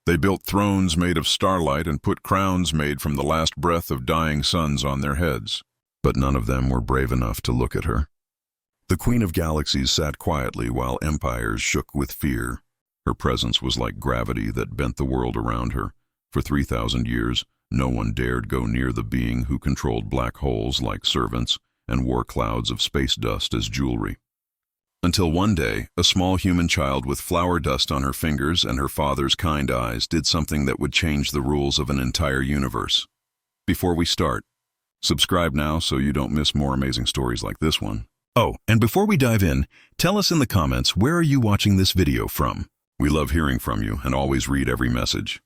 They built thrones made of starlight and put crowns made from the last breath of dying suns on their heads. But none of them were brave enough to look at her. The Queen of Galaxies sat quietly while empires shook with fear. Her presence was like gravity that bent the world around her. For 3,000 years, no one dared go near the being who controlled black holes like servants and wore clouds of space dust as jewelry. Until one day, a small human child with flower dust on her fingers and her father's kind eyes did something that would change the rules of an entire universe. Before we start, subscribe now so you don't miss more amazing stories like this one. Oh, and before we dive in, tell us in the comments, where are you watching this video from? We love hearing from you and always read every message.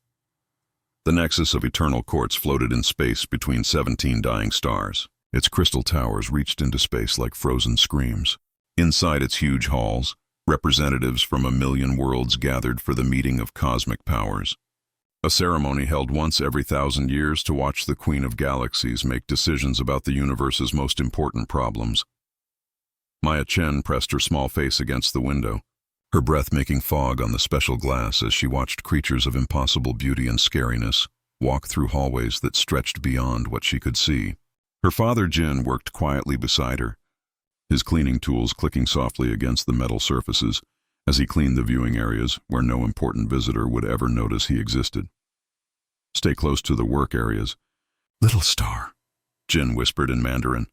The nexus of eternal quartz floated in space between 17 dying stars. Its crystal towers reached into space like frozen screams. Inside its huge halls, representatives from 1,000,000 worlds gathered for the meeting of cosmic powers. A ceremony held once every 1,000 years to watch the Queen of Galaxies make decisions about the universe's most important problems. Maya Chen pressed her small face against the window, her breath making fog on the special glass as she watched creatures of impossible beauty and scariness walk through hallways that stretched beyond what she could see. Her father Jin worked quietly beside her, his cleaning tools clicking softly against the metal surfaces as he cleaned the viewing areas where no important visitor would ever notice he existed. Stay close to the work areas. Little star, Jin whispered in Mandarin,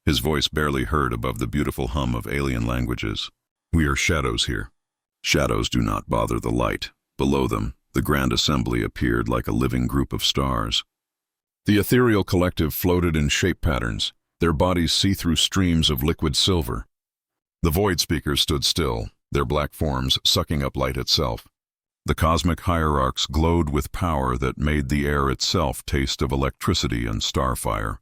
his voice barely heard above the beautiful hum of alien languages. We are shadows here. Shadows do not bother the light. Below them, the grand assembly appeared like a living group of stars. The ethereal collective floated in shape patterns, their bodies see-through streams of liquid silver. The void speakers stood still, their black forms sucking up light itself. The cosmic hierarchs glowed with power that made the air itself taste of electricity and starfire.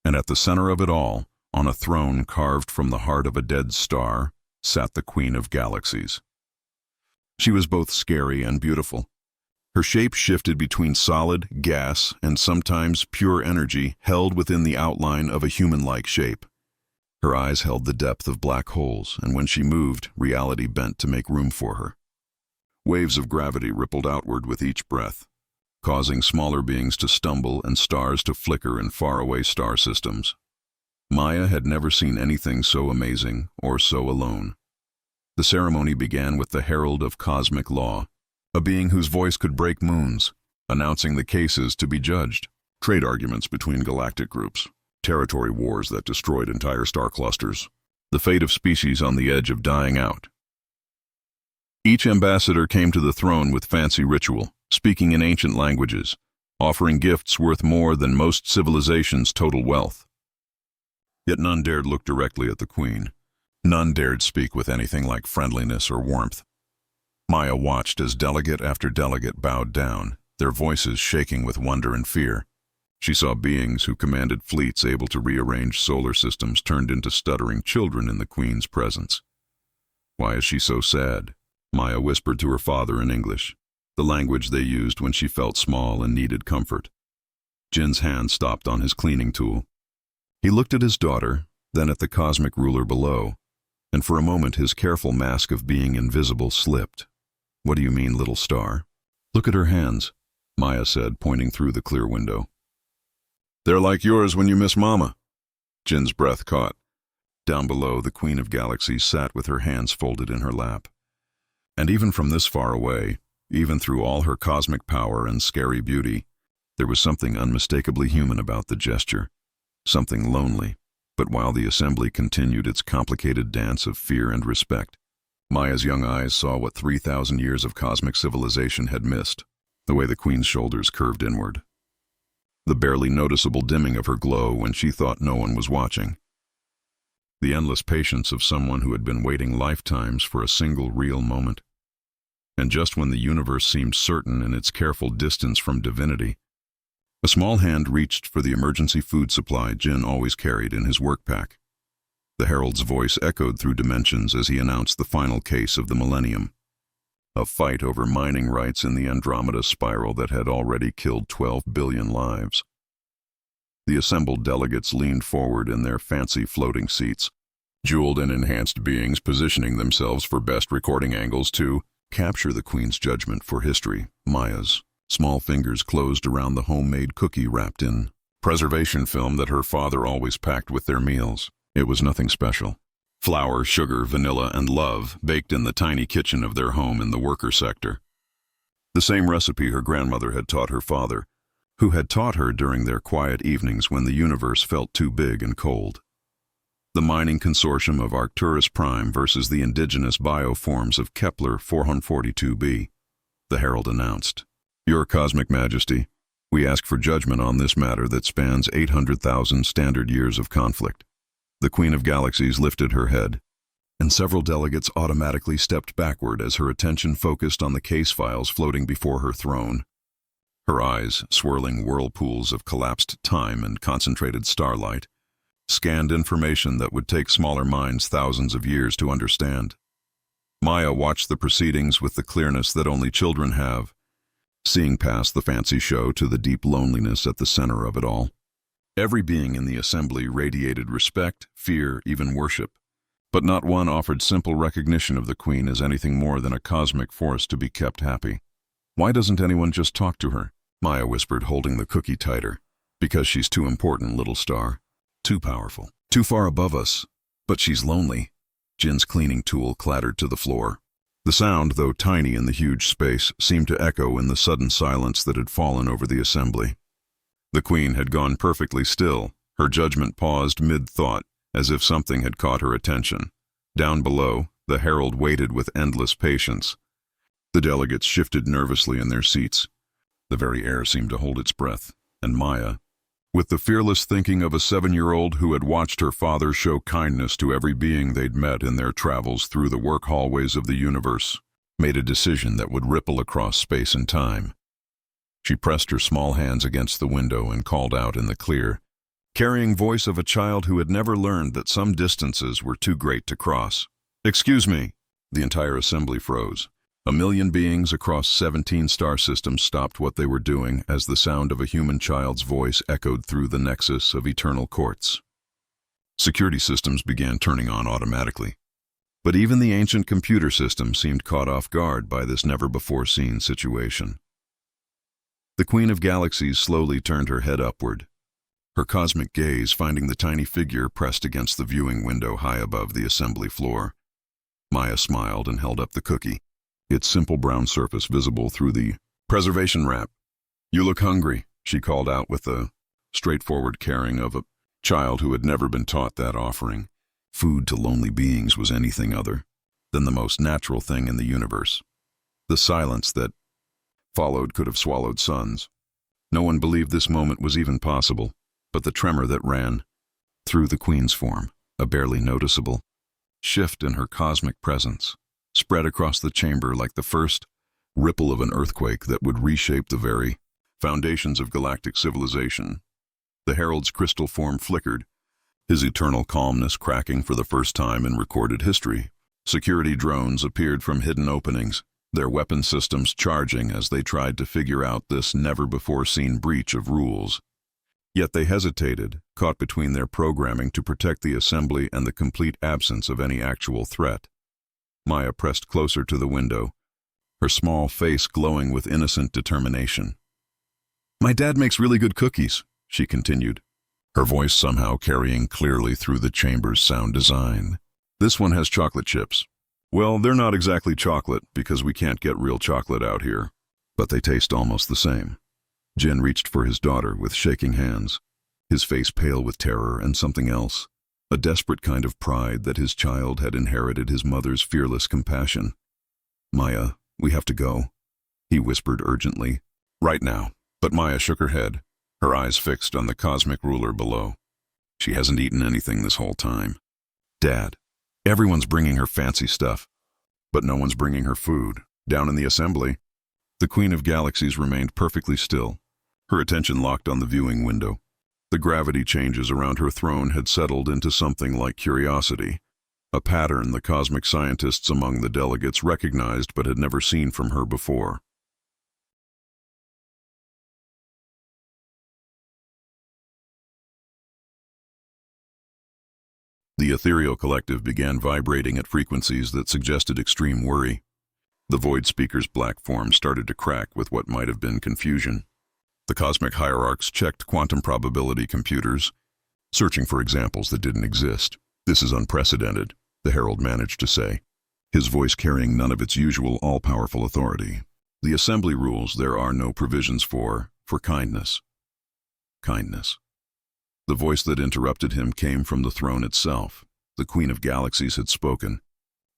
And at the center of it all, on a throne carved from the heart of a dead star, sat the Queen of Galaxies. She was both scary and beautiful. Her shape shifted between solid, gas, and sometimes pure energy held within the outline of a human-like shape. Her eyes held the depth of black holes, and when she moved, reality bent to make room for her. Waves of gravity rippled outward with each breath, causing smaller beings to stumble and stars to flicker in faraway star systems. Maya had never seen anything so amazing or so alone. The ceremony began with the Herald of Cosmic Law, a being whose voice could break moons, announcing the cases to be judged. Trade arguments between galactic groups, territory wars that destroyed entire star clusters, the fate of species on the edge of dying out. Each ambassador came to the throne with fancy ritual, speaking in ancient languages, offering gifts worth more than most civilizations' total wealth. Yet none dared look directly at the Queen. None dared speak with anything like friendliness or warmth. Maya watched as delegate after delegate bowed down, their voices shaking with wonder and fear. She saw beings who commanded fleets able to rearrange solar systems turned into stuttering children in the Queen's presence. Why is she so sad? Maya whispered to her father in English, the language they used when she felt small and needed comfort. Jin's hand stopped on his cleaning tool. He looked at his daughter, then at the cosmic ruler below, and for a moment his careful mask of being invisible slipped. What do you mean, little star? Look at her hands, Maya said, pointing through the clear window. They're like yours when you miss Mama. Jin's breath caught. Down below, the Queen of Galaxies sat with her hands folded in her lap. And even from this far away, even through all her cosmic power and scary beauty, there was something unmistakably human about the gesture, something lonely. But while the assembly continued its complicated dance of fear and respect, Maya's young eyes saw what 3,000 years of cosmic civilization had missed, the way the Queen's shoulders curved inward. The barely noticeable dimming of her glow when she thought no one was watching. The endless patience of someone who had been waiting lifetimes for a single real moment. And just when the universe seemed certain in its careful distance from divinity, a small hand reached for the emergency food supply Jin always carried in his work pack. The herald's voice echoed through dimensions as he announced the final case of the millennium. A fight over mining rights in the Andromeda spiral that had already killed 12 billion lives. The assembled delegates leaned forward in their fancy floating seats, jeweled and enhanced beings positioning themselves for best recording angles to capture the Queen's judgment for history. Maya's small fingers closed around the homemade cookie wrapped in preservation film that her father always packed with their meals. It was nothing special. Flour, sugar, vanilla, and love baked in the tiny kitchen of their home in the worker sector. The same recipe her grandmother had taught her father, who had taught her during their quiet evenings when the universe felt too big and cold. The mining consortium of Arcturus Prime versus the indigenous bioforms of Kepler 442b. The herald announced, "Your Cosmic Majesty, we ask for judgment on this matter that spans 800,000 standard years of conflict." The Queen of Galaxies lifted her head, and several delegates automatically stepped backward as her attention focused on the case files floating before her throne. Her eyes, swirling whirlpools of collapsed time and concentrated starlight, scanned information that would take smaller minds thousands of years to understand. Maya watched the proceedings with the clearness that only children have, seeing past the fancy show to the deep loneliness at the center of it all. Every being in the assembly radiated respect, fear, even worship, but not one offered simple recognition of the Queen as anything more than a cosmic force to be kept happy. "Why doesn't anyone just talk to her?" Maya whispered, holding the cookie tighter. "Because she's too important, little star. Too powerful. Too far above us. But she's lonely." Jin's cleaning tool clattered to the floor. The sound, though tiny in the huge space, seemed to echo in the sudden silence that had fallen over the assembly. The Queen had gone perfectly still, her judgment paused mid-thought, as if something had caught her attention. Down below, the herald waited with endless patience. The delegates shifted nervously in their seats. The very air seemed to hold its breath, and Maya, with the fearless thinking of a 7-year-old who had watched her father show kindness to every being they'd met in their travels through the work hallways of the universe, made a decision that would ripple across space and time. She pressed her small hands against the window and called out in the clear, carrying voice of a child who had never learned that some distances were too great to cross. "Excuse me." The entire assembly froze. 1,000,000 beings across 17 star systems stopped what they were doing as the sound of a human child's voice echoed through the nexus of eternal courts. Security systems began turning on automatically, but even the ancient computer system seemed caught off guard by this never-before-seen situation. The Queen of Galaxies slowly turned her head upward, her cosmic gaze finding the tiny figure pressed against the viewing window high above the assembly floor. Maya smiled and held up the cookie, its simple brown surface visible through the preservation wrap. "You look hungry," she called out with the straightforward caring of a child who had never been taught that offering food to lonely beings was anything other than the most natural thing in the universe. The silence that followed could have swallowed suns. No one believed this moment was even possible, but the tremor that ran through the Queen's form, a barely noticeable shift in her cosmic presence, spread across the chamber like the first ripple of an earthquake that would reshape the very foundations of galactic civilization. The herald's crystal form flickered, his eternal calmness cracking for the first time in recorded history. Security drones appeared from hidden openings, their weapon systems charging as they tried to figure out this never-before-seen breach of rules. Yet they hesitated, caught between their programming to protect the assembly and the complete absence of any actual threat. Maya pressed closer to the window, her small face glowing with innocent determination. "My dad makes really good cookies," she continued, her voice somehow carrying clearly through the chamber's sound design. "This one has chocolate chips. Well, they're not exactly chocolate because we can't get real chocolate out here, but they taste almost the same." Jin reached for his daughter with shaking hands, his face pale with terror and something else, a desperate kind of pride that his child had inherited his mother's fearless compassion. "Maya, we have to go," he whispered urgently. "Right now." But Maya shook her head, her eyes fixed on the cosmic ruler below. "She hasn't eaten anything this whole time. Dad, everyone's bringing her fancy stuff, but no one's bringing her food. Down in the assembly." The Queen of Galaxies remained perfectly still, her attention locked on the viewing window. The gravity changes around her throne had settled into something like curiosity, a pattern the cosmic scientists among the delegates recognized but had never seen from her before. The ethereal collective began vibrating at frequencies that suggested extreme worry. The void speaker's black form started to crack with what might have been confusion. The cosmic hierarchs checked quantum probability computers, searching for examples that didn't exist. "This is unprecedented," the herald managed to say, his voice carrying none of its usual all-powerful authority. "The assembly rules there are no provisions for kindness." Kindness. The voice that interrupted him came from the throne itself. The Queen of Galaxies had spoken,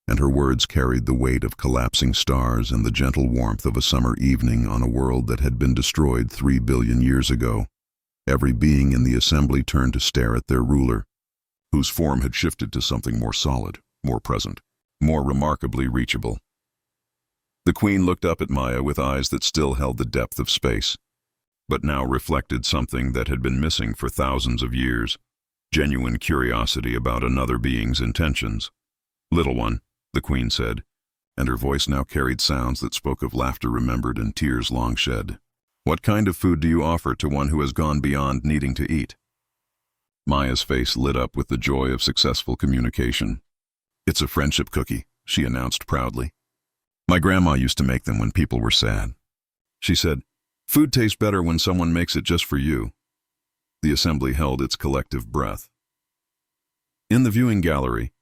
and her words carried the weight of collapsing stars and the gentle warmth of a summer evening on a world that had been destroyed 3 billion years ago. Every being in the assembly turned to stare at their ruler, whose form had shifted to something more solid, more present, more remarkably reachable. The Queen looked up at Maya with eyes that still held the depth of space, but now reflected something that had been missing for thousands of years: genuine curiosity about another being's intentions. "Little one," the Queen said, and her voice now carried sounds that spoke of laughter remembered and tears long shed. "What kind of food do you offer to one who has gone beyond needing to eat?" Maya's face lit up with the joy of successful communication. "It's a friendship cookie," she announced proudly. "My grandma used to make them when people were sad. She said, 'Food tastes better when someone makes it just for you.'" The assembly held its collective breath. In the viewing gallery,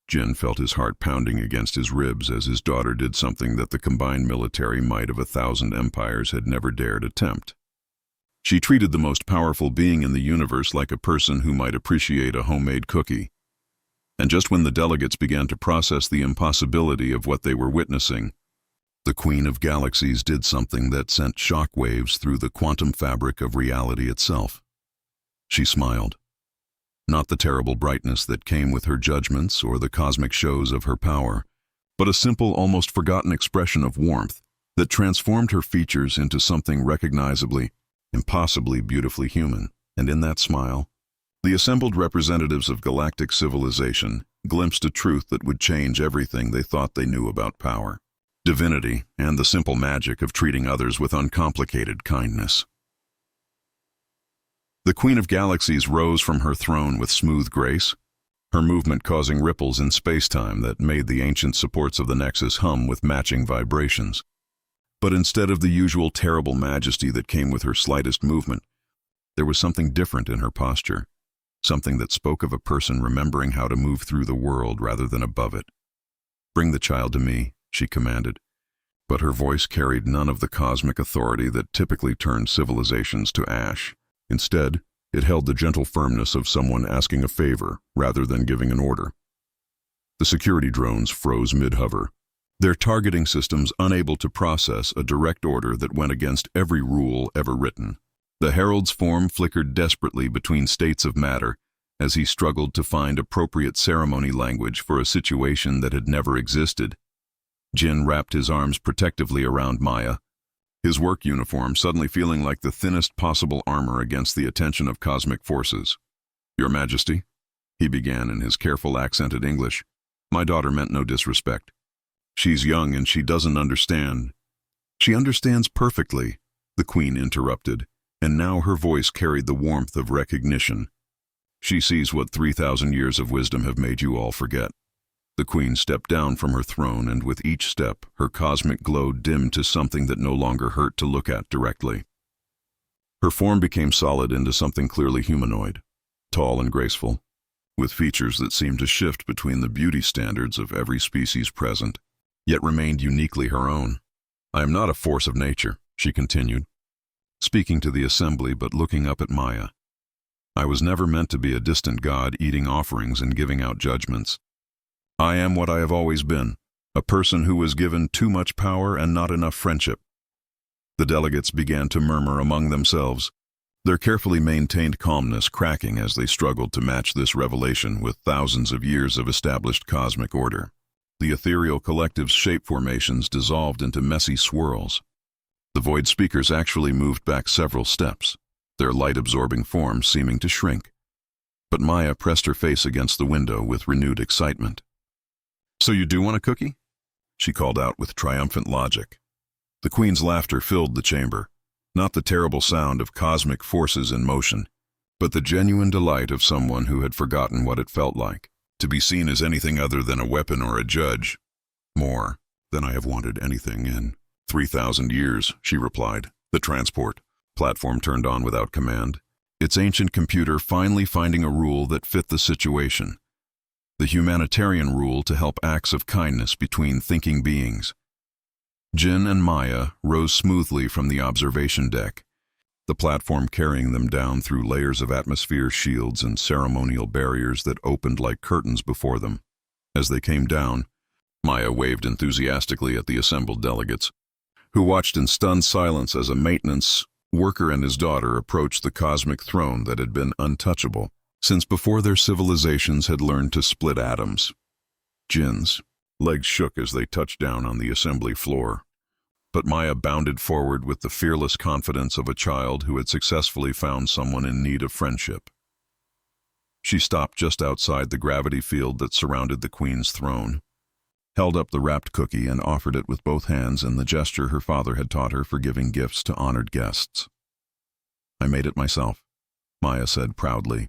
Jin felt his heart pounding against his ribs as his daughter did something that the combined military might of 1,000 empires had never dared attempt. She treated the most powerful being in the universe like a person who might appreciate a homemade cookie. And just when the delegates began to process the impossibility of what they were witnessing, the Queen of Galaxies did something that sent shockwaves through the quantum fabric of reality itself. She smiled. Not the terrible brightness that came with her judgments or the cosmic shows of her power, but a simple, almost forgotten expression of warmth that transformed her features into something recognizably, impossibly beautifully human. And in that smile, the assembled representatives of galactic civilization glimpsed a truth that would change everything they thought they knew about power, divinity, and the simple magic of treating others with uncomplicated kindness. The Queen of Galaxies rose from her throne with smooth grace, her movement causing ripples in space-time that made the ancient supports of the Nexus hum with matching vibrations. But instead of the usual terrible majesty that came with her slightest movement, there was something different in her posture, something that spoke of a person remembering how to move through the world rather than above it. "Bring the child to me," she commanded, but her voice carried none of the cosmic authority that typically turned civilizations to ash. Instead, it held the gentle firmness of someone asking a favor rather than giving an order. The security drones froze mid-hover, their targeting systems unable to process a direct order that went against every rule ever written. The herald's form flickered desperately between states of matter as he struggled to find appropriate ceremony language for a situation that had never existed. Jin wrapped his arms protectively around Maya, his work uniform suddenly feeling like the thinnest possible armor against the attention of cosmic forces. "Your Majesty," he began in his careful accented English. "My daughter meant no disrespect. She's young and she doesn't understand." "She understands perfectly," the Queen interrupted, and now her voice carried the warmth of recognition. "She sees what 3,000 years of wisdom have made you all forget." The Queen stepped down from her throne, and with each step, her cosmic glow dimmed to something that no longer hurt to look at directly. Her form became solid into something clearly humanoid, tall and graceful, with features that seemed to shift between the beauty standards of every species present, yet remained uniquely her own. "I am not a force of nature," she continued, speaking to the assembly but looking up at Maya. "I was never meant to be a distant god eating offerings and giving out judgments. I am what I have always been, a person who was given too much power and not enough friendship." The delegates began to murmur among themselves, their carefully maintained calmness cracking as they struggled to match this revelation with thousands of years of established cosmic order. The ethereal collective's shape formations dissolved into messy swirls. The void speakers actually moved back several steps, their light-absorbing forms seeming to shrink. But Maya pressed her face against the window with renewed excitement. "So you do want a cookie?" she called out with triumphant logic. The Queen's laughter filled the chamber, not the terrible sound of cosmic forces in motion, but the genuine delight of someone who had forgotten what it felt like to be seen as anything other than a weapon or a judge. More, than I have wanted anything in 3,000 years, she replied. The transport platform turned on without command, its ancient computer finally finding a rule that fit the situation. The humanitarian rule to help acts of kindness between thinking beings. Jin and Maya rose smoothly from the observation deck, the platform carrying them down through layers of atmosphere shields and ceremonial barriers that opened like curtains before them. As they came down, Maya waved enthusiastically at the assembled delegates, who watched in stunned silence as a maintenance worker and his daughter approached the cosmic throne that had been untouchable since before their civilizations had learned to split atoms. Jin's legs shook as they touched down on the assembly floor, but Maya bounded forward with the fearless confidence of a child who had successfully found someone in need of friendship. She stopped just outside the gravity field that surrounded the Queen's throne, held up the wrapped cookie and offered it with both hands in the gesture her father had taught her for giving gifts to honored guests. "I made it myself," Maya said proudly.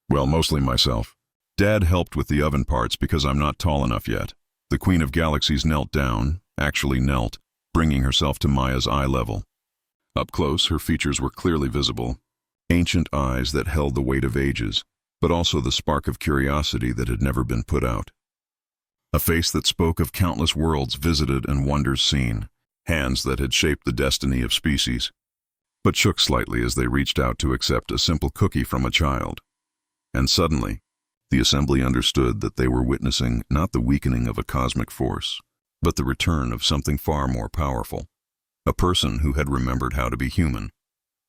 "Well, mostly myself. Dad helped with the oven parts because I'm not tall enough yet." The Queen of Galaxies knelt down, actually knelt, bringing herself to Maya's eye level. Up close, her features were clearly visible, ancient eyes that held the weight of ages, but also the spark of curiosity that had never been put out. A face that spoke of countless worlds visited and wonders seen, hands that had shaped the destiny of species, but shook slightly as they reached out to accept a simple cookie from a child. And suddenly, the assembly understood that they were witnessing not the weakening of a cosmic force, but the return of something far more powerful, a person who had remembered how to be human.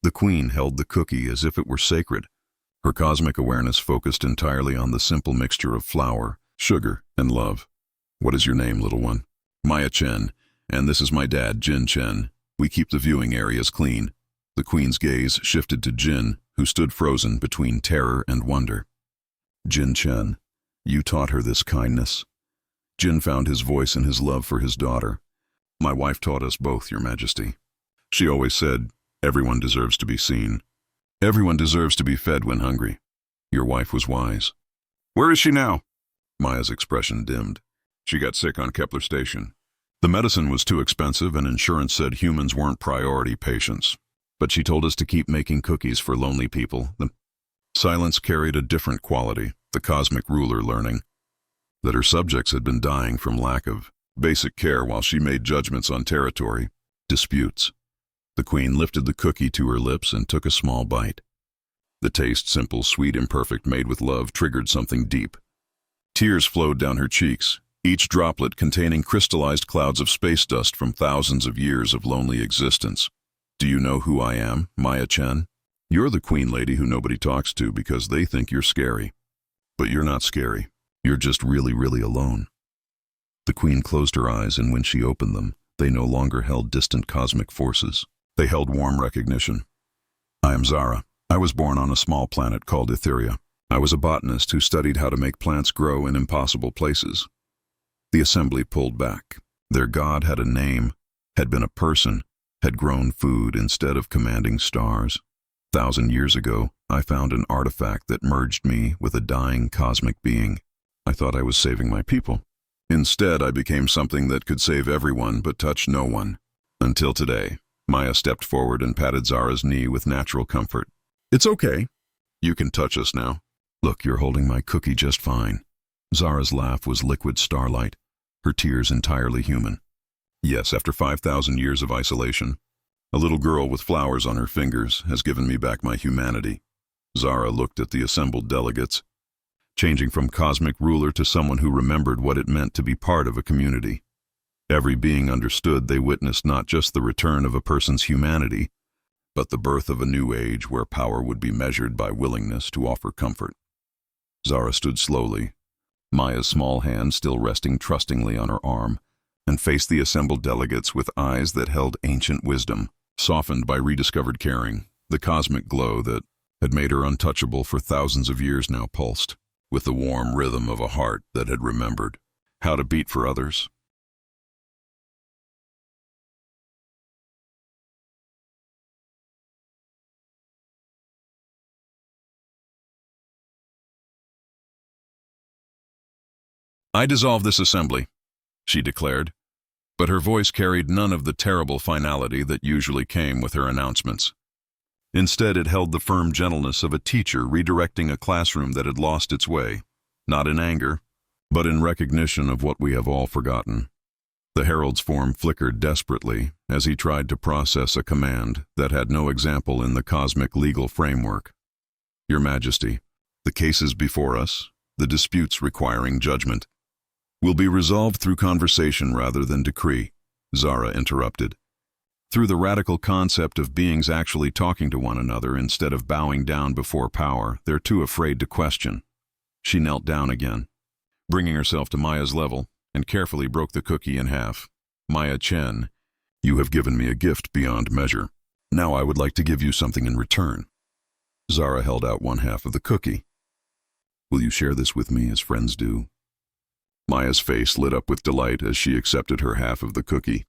The Queen held the cookie as if it were sacred, her cosmic awareness focused entirely on the simple mixture of flour, sugar, and love. "What is your name, little one?" "Maya Chen, and this is my dad, Jin Chen. We keep the viewing areas clean." The Queen's gaze shifted to Jin, who stood frozen between terror and wonder. "Jin Chen, you taught her this kindness." Jin found his voice in his love for his daughter. "My wife taught us both, Your Majesty. She always said, everyone deserves to be seen. Everyone deserves to be fed when hungry. Your wife was wise." "Where is she now?" Maya's expression dimmed. "She got sick on Kepler Station. The medicine was too expensive and insurance said humans weren't priority patients. But she told us to keep making cookies for lonely people." The silence carried a different quality, the cosmic ruler learning that her subjects had been dying from lack of basic care while she made judgments on territory, disputes. The Queen lifted the cookie to her lips and took a small bite. The taste, simple, sweet, imperfect, made with love, triggered something deep. Tears flowed down her cheeks, each droplet containing crystallized clouds of space dust from thousands of years of lonely existence. "Do you know who I am, Maya Chen? You're the Queen lady who nobody talks to because they think you're scary. But you're not scary. You're just really, really alone." The Queen closed her eyes, and when she opened them, they no longer held distant cosmic forces. They held warm recognition. "I am Zara. I was born on a small planet called Etheria. I was a botanist who studied how to make plants grow in impossible places." The assembly pulled back. Their god had a name, had been a person, had grown food instead of commanding stars. 1,000 years ago, I found an artifact that merged me with a dying cosmic being. I thought I was saving my people. Instead, I became something that could save everyone but touch no one. Until today, Maya stepped forward and patted Zara's knee with natural comfort. "It's okay. You can touch us now. Look, you're holding my cookie just fine." Zara's laugh was liquid starlight, her tears entirely human. "Yes, after 5,000 years of isolation, a little girl with flowers on her fingers has given me back my humanity." Zara looked at the assembled delegates, changing from cosmic ruler to someone who remembered what it meant to be part of a community. Every being understood they witnessed not just the return of a person's humanity, but the birth of a new age where power would be measured by willingness to offer comfort. Zara stood slowly, Maya's small hand still resting trustingly on her arm, and faced the assembled delegates with eyes that held ancient wisdom, softened by rediscovered caring. The cosmic glow that had made her untouchable for thousands of years now pulsed, with the warm rhythm of a heart that had remembered how to beat for others. "I dissolve this assembly," she declared, but her voice carried none of the terrible finality that usually came with her announcements. Instead, it held the firm gentleness of a teacher redirecting a classroom that had lost its way, not in anger, but in recognition of what we have all forgotten. The herald's form flickered desperately as he tried to process a command that had no example in the cosmic legal framework. Your Majesty, the cases before us, the disputes requiring judgment, will be resolved through conversation rather than decree, Zara interrupted. Through the radical concept of beings actually talking to one another instead of bowing down before power they're too afraid to question. She knelt down again, bringing herself to Maya's level, and carefully broke the cookie in half. Maya Chen, you have given me a gift beyond measure. Now I would like to give you something in return. Zara held out one half of the cookie. Will you share this with me as friends do? Maya's face lit up with delight as she accepted her half of the cookie.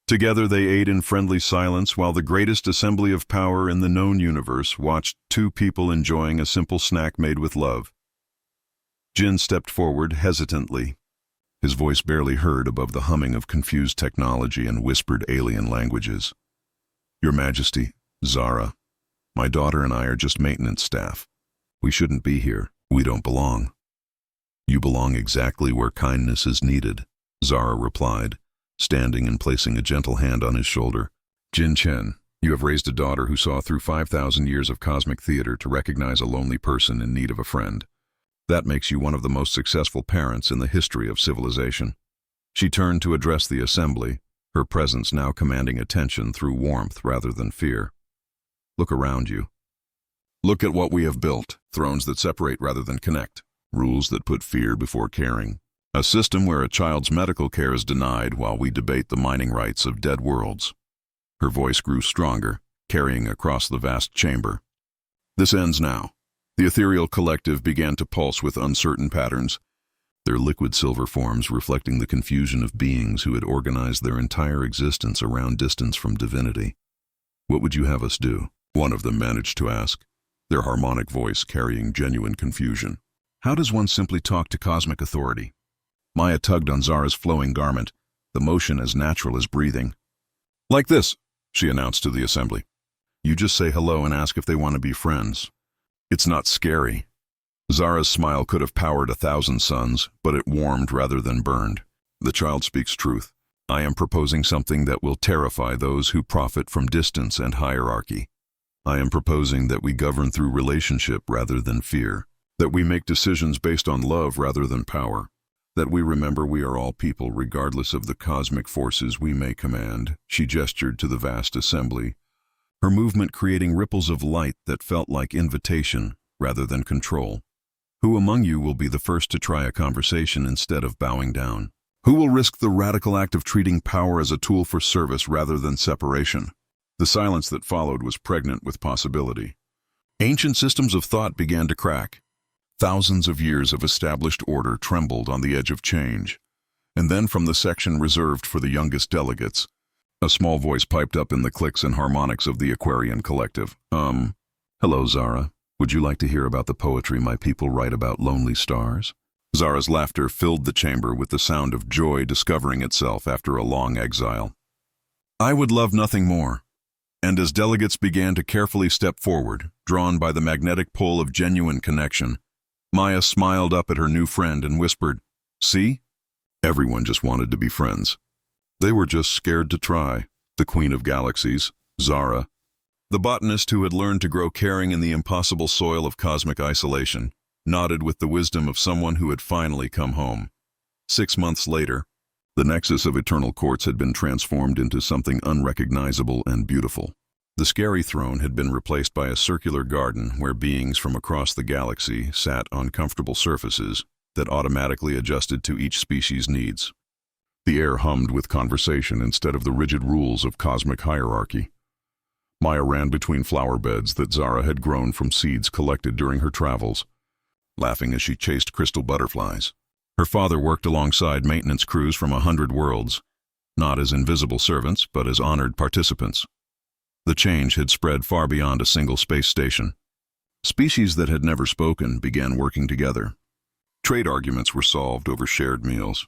Together they ate in friendly silence while the greatest assembly of power in the known universe watched two people enjoying a simple snack made with love. Jin stepped forward hesitantly, his voice barely heard above the humming of confused technology and whispered alien languages. Your Majesty, Zara, my daughter and I are just maintenance staff. We shouldn't be here. We don't belong. You belong exactly where kindness is needed, Zara replied, standing and placing a gentle hand on his shoulder. Jin Chen, you have raised a daughter who saw through 5,000 years of cosmic theater to recognize a lonely person in need of a friend. That makes you one of the most successful parents in the history of civilization. She turned to address the assembly, her presence now commanding attention through warmth rather than fear. Look around you. Look at what we have built, thrones that separate rather than connect, rules that put fear before caring, a system where a child's medical care is denied while we debate the mining rights of dead worlds. Her voice grew stronger, carrying across the vast chamber. This ends now. The ethereal collective began to pulse with uncertain patterns, their liquid silver forms reflecting the confusion of beings who had organized their entire existence around distance from divinity. What would you have us do? One of them managed to ask, their harmonic voice carrying genuine confusion. How does one simply talk to cosmic authority? Maya tugged on Zara's flowing garment, the motion as natural as breathing. Like this, she announced to the assembly. You just say hello and ask if they want to be friends. It's not scary. Zara's smile could have powered 1,000 suns, but it warmed rather than burned. The child speaks truth. I am proposing something that will terrify those who profit from distance and hierarchy. I am proposing that we govern through relationship rather than fear, that we make decisions based on love rather than power, that we remember we are all people regardless of the cosmic forces we may command. She gestured to the vast assembly, her movement creating ripples of light that felt like invitation rather than control. Who among you will be the first to try a conversation instead of bowing down? Who will risk the radical act of treating power as a tool for service rather than separation? The silence that followed was pregnant with possibility. Ancient systems of thought began to crack. Thousands of years of established order trembled on the edge of change. And then from the section reserved for the youngest delegates, a small voice piped up in the clicks and harmonics of the Aquarian collective. Hello, Zara. Would you like to hear about the poetry my people write about lonely stars? Zara's laughter filled the chamber with the sound of joy discovering itself after a long exile. I would love nothing more. And as delegates began to carefully step forward, drawn by the magnetic pull of genuine connection, Maya smiled up at her new friend and whispered, See? Everyone just wanted to be friends. They were just scared to try. The Queen of Galaxies, Zara, the botanist who had learned to grow caring in the impossible soil of cosmic isolation, nodded with the wisdom of someone who had finally come home. 6 months later, the nexus of eternal courts had been transformed into something unrecognizable and beautiful. The scary throne had been replaced by a circular garden where beings from across the galaxy sat on comfortable surfaces that automatically adjusted to each species' needs. The air hummed with conversation instead of the rigid rules of cosmic hierarchy. Maya ran between flower beds that Zara had grown from seeds collected during her travels, laughing as she chased crystal butterflies. Her father worked alongside maintenance crews from 100 worlds, not as invisible servants, but as honored participants. The change had spread far beyond a single space station. Species that had never spoken began working together. Trade arguments were solved over shared meals.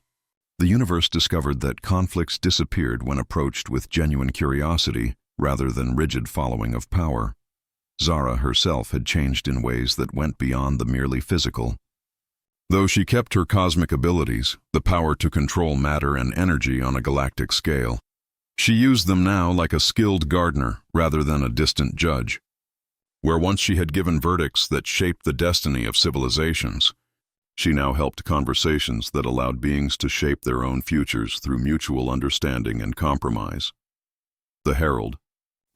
The universe discovered that conflicts disappeared when approached with genuine curiosity rather than rigid following of power. Zara herself had changed in ways that went beyond the merely physical. Though she kept her cosmic abilities, the power to control matter and energy on a galactic scale, she used them now like a skilled gardener rather than a distant judge. Where once she had given verdicts that shaped the destiny of civilizations, she now helped conversations that allowed beings to shape their own futures through mutual understanding and compromise. The Herald,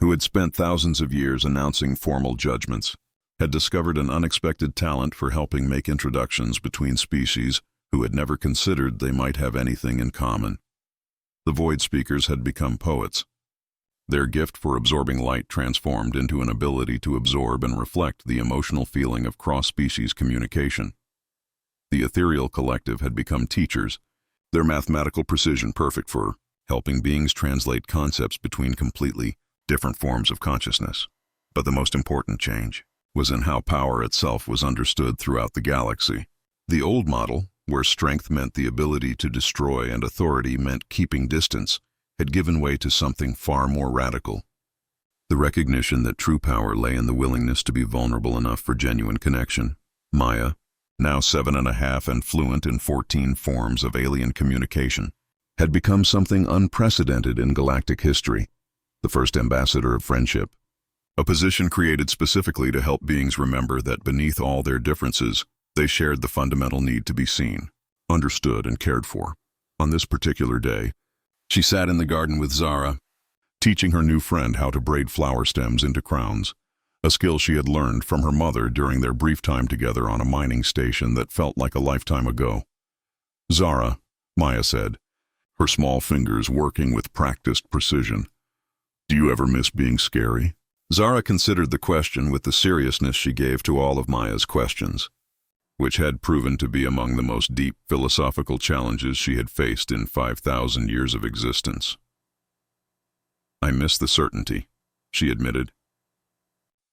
who had spent thousands of years announcing formal judgments, had discovered an unexpected talent for helping make introductions between species who had never considered they might have anything in common. The Void Speakers had become poets. Their gift for absorbing light transformed into an ability to absorb and reflect the emotional feeling of cross-species communication. The Ethereal Collective had become teachers, their mathematical precision perfect for helping beings translate concepts between completely different forms of consciousness. But the most important change was in how power itself was understood throughout the galaxy. The old model, where strength meant the ability to destroy and authority meant keeping distance, had given way to something far more radical. The recognition that true power lay in the willingness to be vulnerable enough for genuine connection. Maya, now 7.5 and fluent in 14 forms of alien communication, had become something unprecedented in galactic history, the first ambassador of friendship. A position created specifically to help beings remember that beneath all their differences, they shared the fundamental need to be seen, understood, and cared for. On this particular day, she sat in the garden with Zara, teaching her new friend how to braid flower stems into crowns, a skill she had learned from her mother during their brief time together on a mining station that felt like a lifetime ago. "Zara," Maya said, her small fingers working with practiced precision, "do you ever miss being scary?" Zara considered the question with the seriousness she gave to all of Maya's questions, which had proven to be among the most deep philosophical challenges she had faced in 5,000 years of existence. "I miss the certainty," she admitted.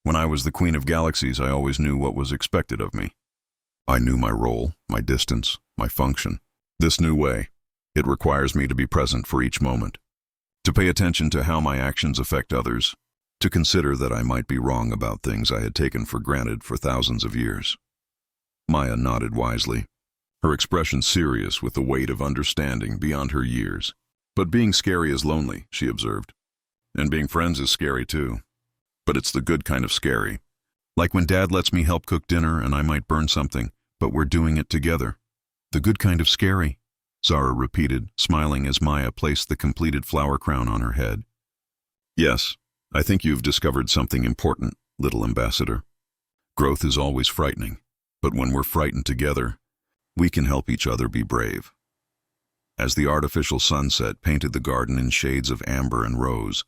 "When I was the Queen of Galaxies, I always knew what was expected of me. I knew my role, my distance, my function. This new way, it requires me to be present for each moment, to pay attention to how my actions affect others, to consider that I might be wrong about things I had taken for granted for thousands of years." Maya nodded wisely, her expression serious with the weight of understanding beyond her years. "But being scary is lonely," she observed. "And being friends is scary too. But it's the good kind of scary. Like when Dad lets me help cook dinner and I might burn something, but we're doing it together." "The good kind of scary," Zara repeated, smiling as Maya placed the completed flower crown on her head. "Yes, I think you've discovered something important, little ambassador. Growth is always frightening, but when we're frightened together, we can help each other be brave." As the artificial sunset painted the garden in shades of amber and rose,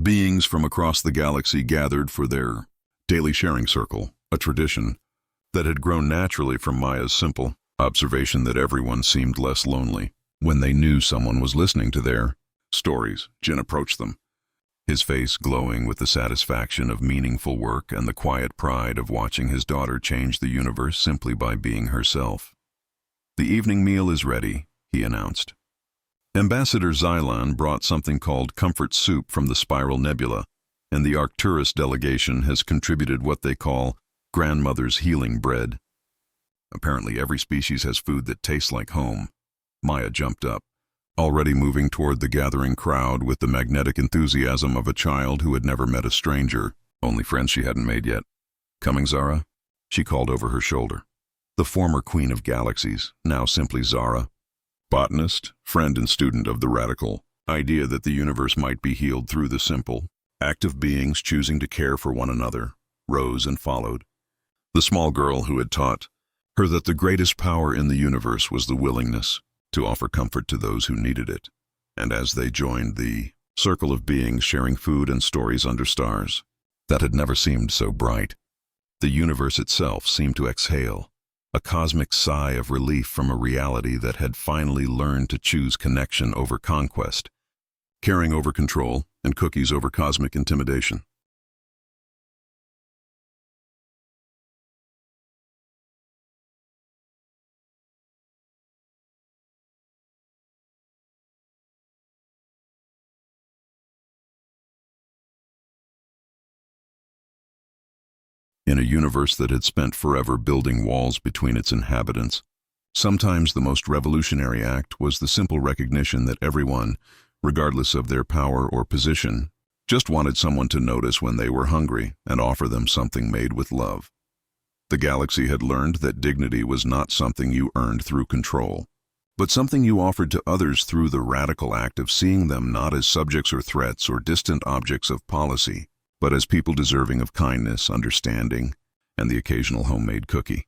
beings from across the galaxy gathered for their daily sharing circle, a tradition that had grown naturally from Maya's simple observation that everyone seemed less lonely when they knew someone was listening to their stories. Jin approached them, his face glowing with the satisfaction of meaningful work and the quiet pride of watching his daughter change the universe simply by being herself. "The evening meal is ready," he announced. Ambassador Xylan brought something called comfort soup from the Spiral Nebula, and the Arcturus delegation has contributed what they call grandmother's healing bread. "Apparently every species has food that tastes like home." Maya jumped up, already moving toward the gathering crowd with the magnetic enthusiasm of a child who had never met a stranger, only friends she hadn't made yet. "Coming, Zara?" she called over her shoulder. The former Queen of Galaxies, now simply Zara, botanist, friend and student of the radical idea that the universe might be healed through the simple act of beings choosing to care for one another, rose and followed. The small girl who had taught her that the greatest power in the universe was the willingness to offer comfort to those who needed it. And as they joined the circle of beings sharing food and stories under stars that had never seemed so bright, the universe itself seemed to exhale, a cosmic sigh of relief from a reality that had finally learned to choose connection over conquest, caring over control, and cookies over cosmic intimidation. in a universe that had spent forever building walls between its inhabitants. Sometimes the most revolutionary act was the simple recognition that everyone, regardless of their power or position, just wanted someone to notice when they were hungry and offer them something made with love. The galaxy had learned that dignity was not something you earned through control, but something you offered to others through the radical act of seeing them not as subjects or threats or distant objects of policy, but as people deserving of kindness, understanding, and the occasional homemade cookie.